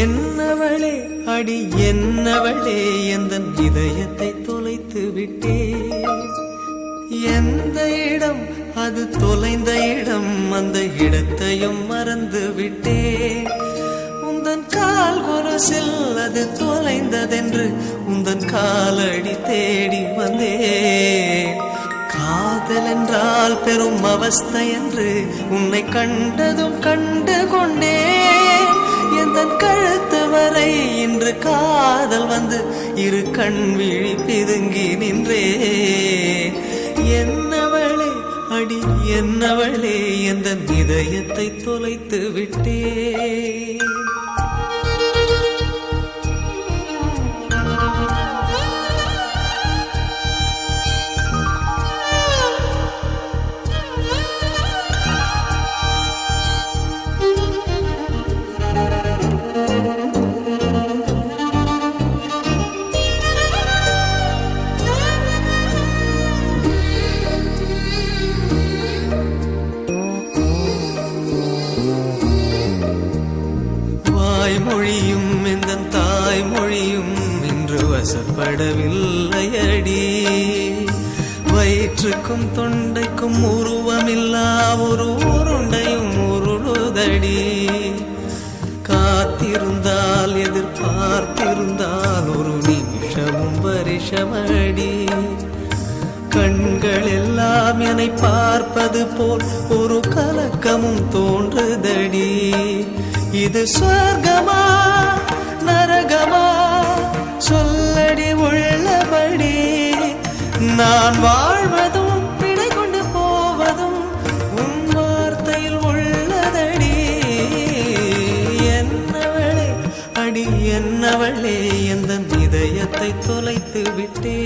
என்னவளே அடி என்னவளே எந்தன் இதயத்தை தொலைத்து விட்டே. எந்த இடம் அது தொலைந்த இடம், அந்த இடத்தையும் மறந்து விட்டே. உந்தன் கால் கொலுசில் அது தொலைந்ததென்று உந்தன் காலடி தேடி வந்தே. காதல் என்றால் பெரும் அவஸ்தை என்று உன்னை கண்டதும் கண்டு கொண்டே. எந்தன் கழுத்து வரை இன்று காதல் வந்து இரு கண் விழி பிதுங்கி நின்றே. என்னவளே அடி என்னவளே எந்தன் இதயத்தை தொலைத்து விட்டே. மொழியும் இந்த தாய்மொழியும் இன்று வசப்படவில்லையடி. வயிற்றுக்கும் தொண்டைக்கும் உருவமில்லா ஒரு உருண்டையும் உருளுதடி. காத்திருந்தால் எதிர்பார்த்திருந்தால் ஒரு நிமிஷமும் வருஷமடி. கண்கள் எல்லாம் என்னை பார்ப்பது போல் ஒரு கலக்கமும் தோன்றுதடி. இது சொர்க்கமா நரகமா சொல்லடி உள்ளபடி. நான் வாழ்வதும் பிழை கொண்டு போவதும் உன் வார்த்தையில் உள்ளதடி. என்னவளே அடி என்னவளே எந்தன் இதயத்தை தொலைத்து விட்டே.